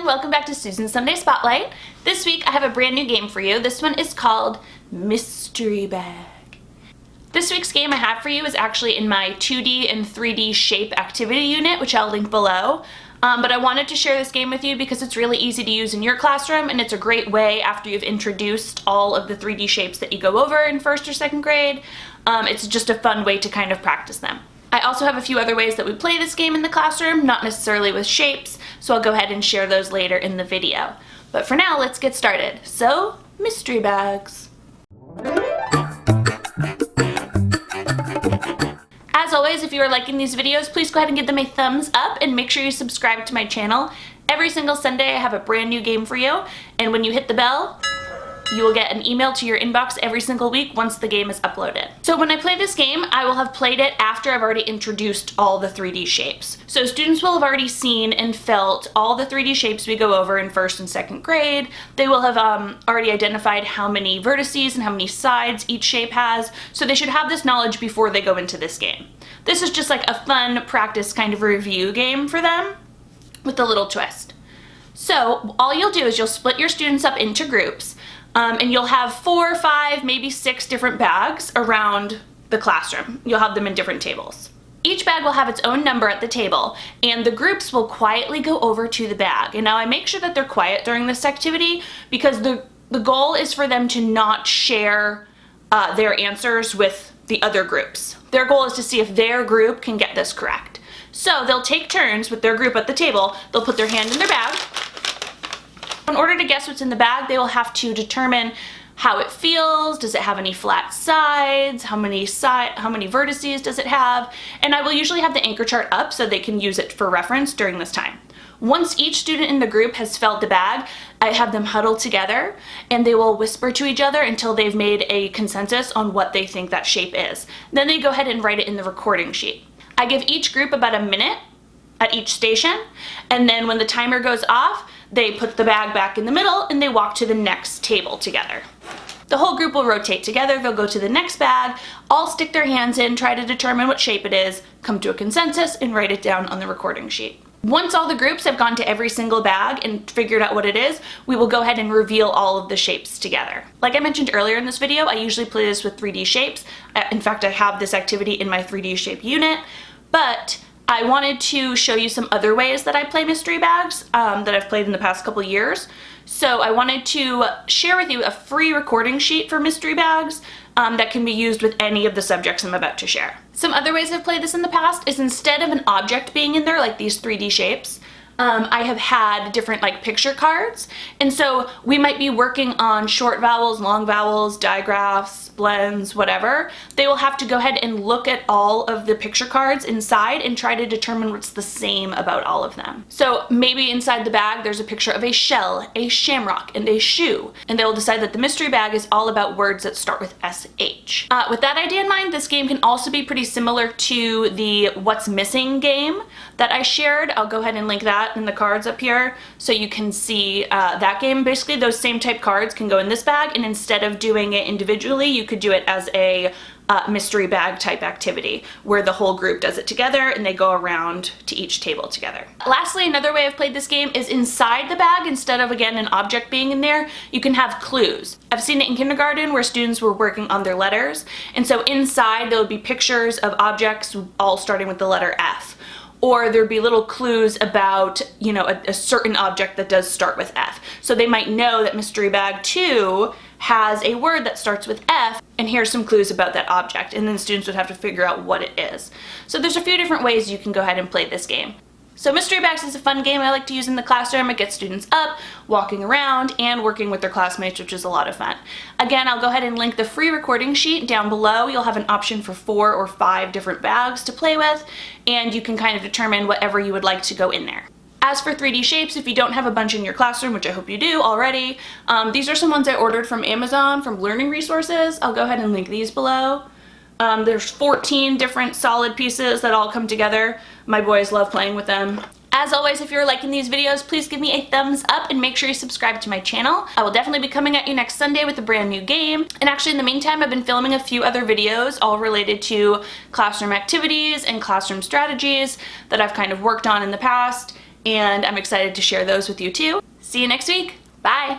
welcome back to Susan's Sunday Spotlight. This week I have a brand new game for you. This one is called Mystery Bag. This week's game I have for you is actually in my 2D and 3D shape activity unit, which I'll link below. But I wanted to share this game with you because it's really easy to use in your classroom, and it's a great way after you've introduced all of the 3D shapes that you go over in first or second grade. It's just a fun way to kind of practice them. I also have a few other ways that we play this game in the classroom, not necessarily with shapes, so I'll go ahead and share those later in the video. But for now, let's get started. So, mystery bags. As always, if you are liking these videos, please go ahead and give them a thumbs up and make sure you subscribe to my channel. Every single Sunday I have a brand new game for you, and when you hit the bell, you will get an email to your inbox every single week once the game is uploaded. So when I play this game, I will have played it after I've already introduced all the 3D shapes. So students will have already seen and felt all the 3D shapes we go over in first and second grade. They will have already identified how many vertices and how many sides each shape has, so they should have this knowledge before they go into this game. This is just like a fun practice kind of review game for them with a little twist. So all you'll do is you'll split your students up into groups. And you'll have 4, 5, maybe 6 different bags around the classroom. You'll have them in different tables. Each bag will have its own number at the table, and the groups will quietly go over to the bag. And now I make sure that they're quiet during this activity because the goal is for them to not share their answers with the other groups. Their goal is to see if their group can get this correct. So they'll take turns with their group at the table. They'll put their hand in their bag. In order to guess what's in the bag, they will have to determine how it feels. Does it have any flat sides? How many vertices does it have? And I will usually have the anchor chart up so they can use it for reference during this time. Once each student in the group has felt the bag, I have them huddle together and they will whisper to each other until they've made a consensus on what they think that shape is. Then they go ahead and write it in the recording sheet. I give each group about a minute at each station, and then when the timer goes off, they put the bag back in the middle and they walk to the next table together. The whole group will rotate together, they'll go to the next bag, all stick their hands in, try to determine what shape it is, come to a consensus, and write it down on the recording sheet. Once all the groups have gone to every single bag and figured out what it is, we will go ahead and reveal all of the shapes together. Like I mentioned earlier in this video, I usually play this with 3D shapes. In fact, I have this activity in my 3D shape unit, but I wanted to show you some other ways that I play mystery bags that I've played in the past couple years. So I wanted to share with you a free recording sheet for mystery bags that can be used with any of the subjects I'm about to share. Some other ways I've played this in the past is instead of an object being in there, like these 3D shapes, I have had different like picture cards. And so we might be working on short vowels, long vowels, digraphs, blends, whatever. They will have to go ahead and look at all of the picture cards inside and try to determine what's the same about all of them. So maybe inside the bag there's a picture of a shell, a shamrock, and a shoe. And they will decide that the mystery bag is all about words that start with SH. With that idea in mind, this game can also be pretty similar to the What's Missing game that I shared. I'll go ahead and link that in the cards up here so you can see that game. Basically those same type cards can go in this bag, and instead of doing it individually, you could do it as a mystery bag type activity where the whole group does it together and they go around to each table together. Lastly, another way I've played this game is inside the bag, instead of again an object being in there, you can have clues. I've seen it in kindergarten where students were working on their letters, and so inside there would be pictures of objects all starting with the letter F. Or there'd be little clues about, you know, a certain object that does start with F. So they might know that mystery bag 2 has a word that starts with F, and here's some clues about that object, and then students would have to figure out what it is. So there's a few different ways you can go ahead and play this game. So mystery bags is a fun game I like to use in the classroom. It gets students up, walking around, and working with their classmates, which is a lot of fun. Again, I'll go ahead and link the free recording sheet down below. You'll have an option for 4 or 5 different bags to play with, and you can kind of determine whatever you would like to go in there. As for 3D shapes, if you don't have a bunch in your classroom, which I hope you do already, these are some ones I ordered from Amazon from Learning Resources. I'll go ahead and link these below. There's 14 different solid pieces that all come together. My boys love playing with them. As always, if you're liking these videos, please give me a thumbs up and make sure you subscribe to my channel. I will definitely be coming at you next Sunday with a brand new game. And actually, in the meantime, I've been filming a few other videos all related to classroom activities and classroom strategies that I've kind of worked on in the past. and I'm excited to share those with you too. See you next week. Bye.